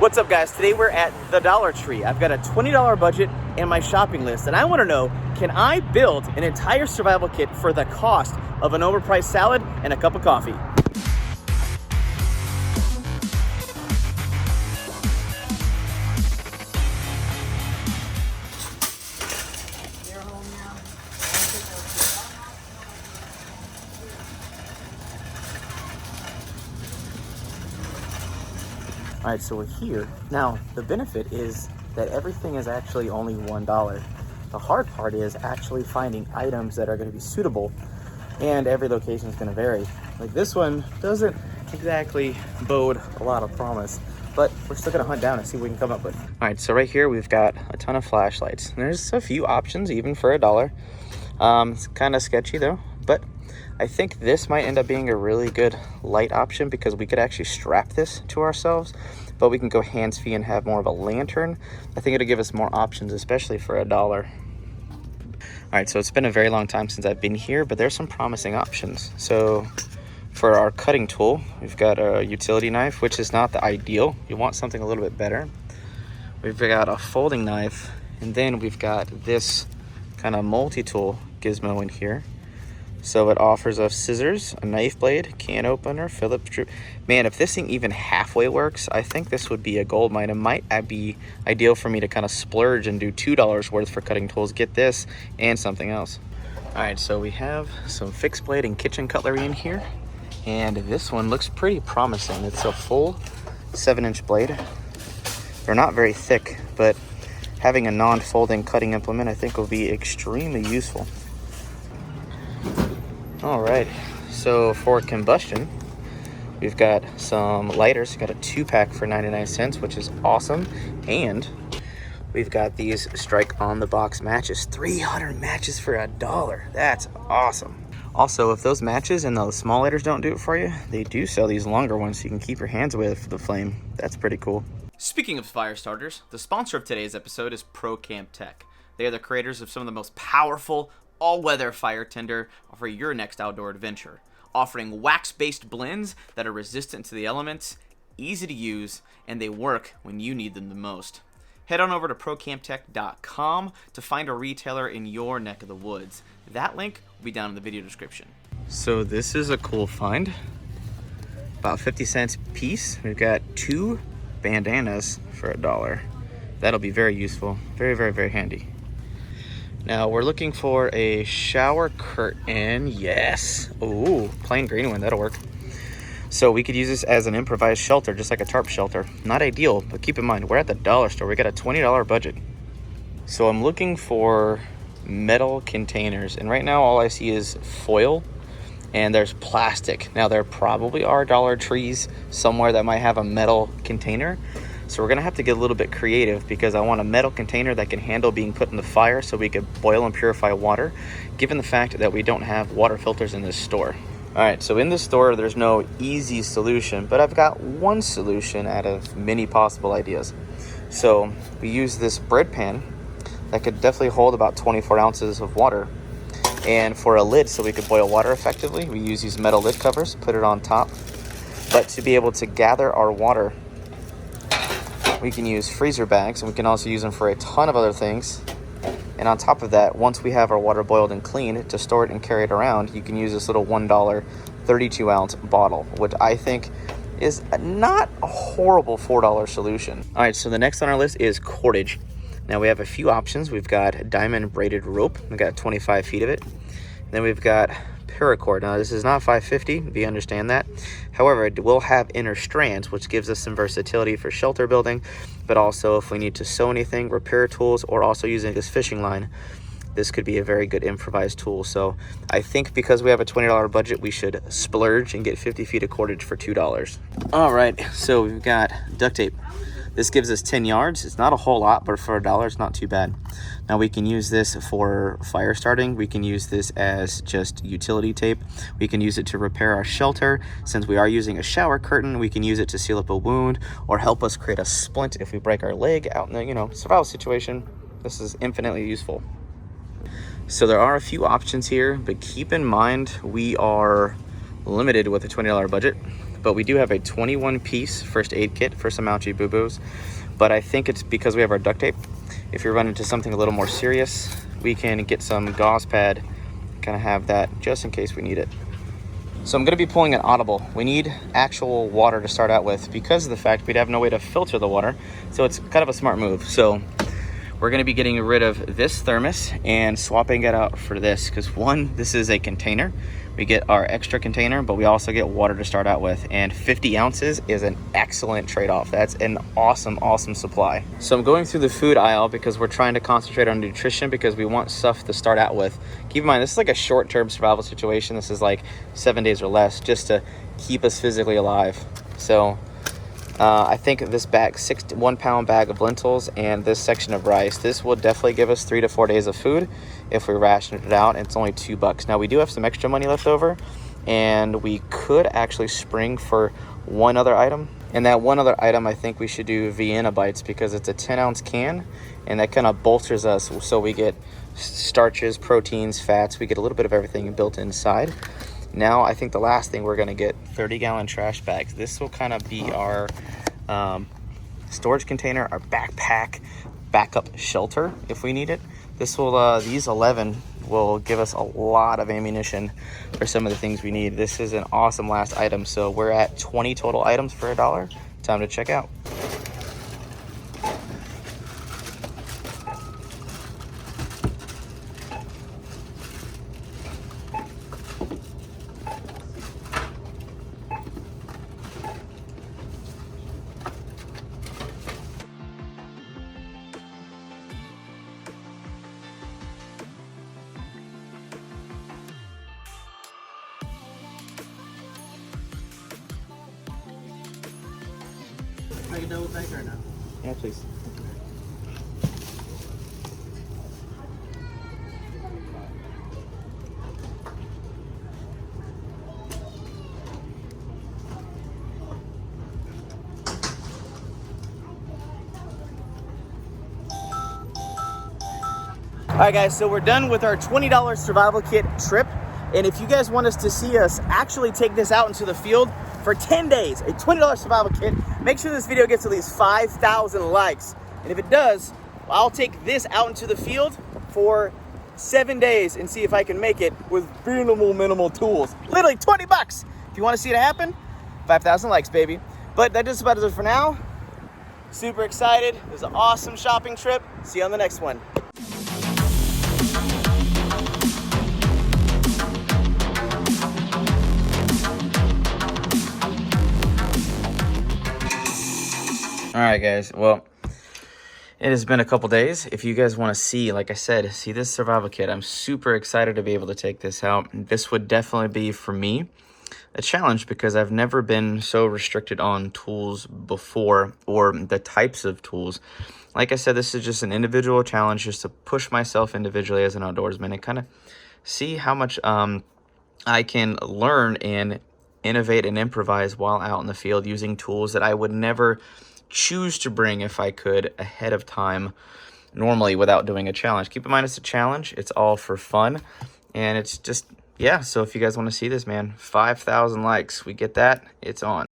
What's up, guys? Today we're at the Dollar Tree. I've got a $20 budget in my shopping list, and I want to know, can I build an entire survival kit for the cost of an overpriced salad and a cup of coffee? All right, so we're here. Now, the benefit is that everything is actually only $1. The hard part is actually finding items that are gonna be suitable, and every location is gonna vary. Like this one doesn't exactly bode a lot of promise, but we're still gonna hunt down and see what we can come up with. All right, so right here, we've got a ton of flashlights. There's a few options, even for $1. It's kind of sketchy though, but I think this might end up being a really good light option because we could actually strap this to ourselves, but we can go hands-free and have more of a lantern. I think it'll give us more options, especially for $1. All right, so it's been a very long time since I've been here, but there's some promising options. So for our cutting tool, we've got a utility knife, which is not the ideal. You want something a little bit better. We've got a folding knife, and then we've got this kind of multi-tool gizmo in here. So it offers us scissors, a knife blade, can opener, Phillips screw. Man, if this thing even halfway works, I think this would be a gold mine. It might be ideal for me to kind of splurge and do $2 worth for cutting tools, get this and something else. All right, so we have some fixed blade and kitchen cutlery in here. And this one looks pretty promising. It's a full 7-inch blade. They're not very thick, but having a non-folding cutting implement I think will be extremely useful. All right, so for combustion, we've got some lighters. We've got a 2-pack for 99 cents, which is awesome. And we've got these strike on the box matches, 300 matches for $1. That's awesome. Also, if those matches and those small lighters don't do it for you, they do sell these longer ones so you can keep your hands with the flame. That's pretty cool. Speaking of fire starters, the sponsor of today's episode is Pro Camp Tech. They are the creators of some of the most powerful all-weather fire tinder for your next outdoor adventure, offering wax-based blends that are resistant to the elements, easy to use, and they work when you need them the most. Head on over to procamptech.com to find a retailer in your neck of the woods. That link will be down in the video description. So this is a cool find. About 50 cents a piece. We've got 2 bandanas for $1. That'll be very useful. Very, very, very handy. Now we're looking for a shower curtain. Yes. Ooh, plain green one, that'll work. So we could use this as an improvised shelter, just like a tarp shelter. Not ideal, but keep in mind, we're at the dollar store. We got a $20 budget. So I'm looking for metal containers, and right now all I see is foil and there's plastic. Now there probably are Dollar Trees somewhere that might have a metal container. So we're gonna have to get a little bit creative because I want a metal container that can handle being put in the fire so we could boil and purify water, given the fact that we don't have water filters in this store. All right, so in this store, there's no easy solution, but I've got one solution out of many possible ideas. So we use this bread pan that could definitely hold about 24 ounces of water. And for a lid, so we could boil water effectively, we use these metal lid covers, put it on top. But to be able to gather our water, we can use freezer bags, and we can also use them for a ton of other things. And on top of that, once we have our water boiled and cleaned, to store it and carry it around, you can use this little $1 32-ounce bottle, which I think is not a horrible $4 solution. All right, so the next on our list is cordage. Now we have a few options. We've got diamond braided rope. We've got 25 feet of it. Then we've got paracord. Now this is not 550, we understand that. However, it will have inner strands, which gives us some versatility for shelter building, but also if we need to sew anything, repair tools, or also using this fishing line, this could be a very good improvised tool. So I think because we have a $20 budget, we should splurge and get 50 feet of cordage for $2. All right, so we've got duct tape. This gives us 10 yards. It's not a whole lot, but for $1, it's not too bad. Now we can use this for fire starting. We can use this as just utility tape. We can use it to repair our shelter. Since we are using a shower curtain, we can use it to seal up a wound or help us create a splint if we break our leg out in the, survival situation. This is infinitely useful. So there are a few options here, but keep in mind we are limited with a $20 budget. but we do have a 21 piece first aid kit for some ouchie boo-boos. But I think it's because we have our duct tape. If you run into something a little more serious, we can get some gauze pad, kind of have that just in case we need it. So I'm going to be pulling an audible. We need actual water to start out with because of the fact we'd have no way to filter the water. So it's kind of a smart move. So we're going to be getting rid of this thermos and swapping it out for this because one, this is a container. We get our extra container, but we also get water to start out with. And 50 ounces is an excellent trade-off. That's an awesome, awesome supply. So I'm going through the food aisle because we're trying to concentrate on nutrition because we want stuff to start out with. Keep in mind, this is like a short-term survival situation. This is like 7 days or less just to keep us physically alive. So I think this bag, 1 pound bag of lentils and this section of rice, this will definitely give us 3 to 4 days of food if we ration it out. And it's only $2. Now we do have some extra money left over and we could actually spring for one other item. And that one other item, I think we should do Vienna bites because it's a 10-ounce can and that kind of bolsters us. So we get starches, proteins, fats, we get a little bit of everything built inside. Now, I think the last thing we're going to get 30-gallon trash bags. This will kind of be our storage container, our backpack, backup shelter if we need it. This will, these 11 will give us a lot of ammunition for some of the things we need. This is an awesome last item. So we're at 20 total items for $1. Time to check out. Make a double take right now. Yeah, please. All right, guys, so we're done with our $20 survival kit trip. And if you guys want us to see us actually take this out into the field for 10 days, a $20 survival kit, make sure this video gets at least 5,000 likes. And if it does, I'll take this out into the field for 7 days and see if I can make it with minimal tools. Literally 20 bucks. If you want to see it happen, 5,000 likes, baby. But that just about does it for now. Super excited. It was an awesome shopping trip. See you on the next one. All right, guys, well, it has been a couple days. If you guys want to see, like I said, see this survival kit, I'm super excited to be able to take this out. This would definitely be, for me, a challenge because I've never been so restricted on tools before or the types of tools. Like I said, this is just an individual challenge just to push myself individually as an outdoorsman and kind of see how much I can learn and innovate and improvise while out in the field using tools that I would never choose to bring if I could ahead of time normally without doing a challenge. Keep in mind it's a challenge. It's all for fun. And it's just, yeah. So if you guys want to see this, man, 5,000 likes. We get that. It's on.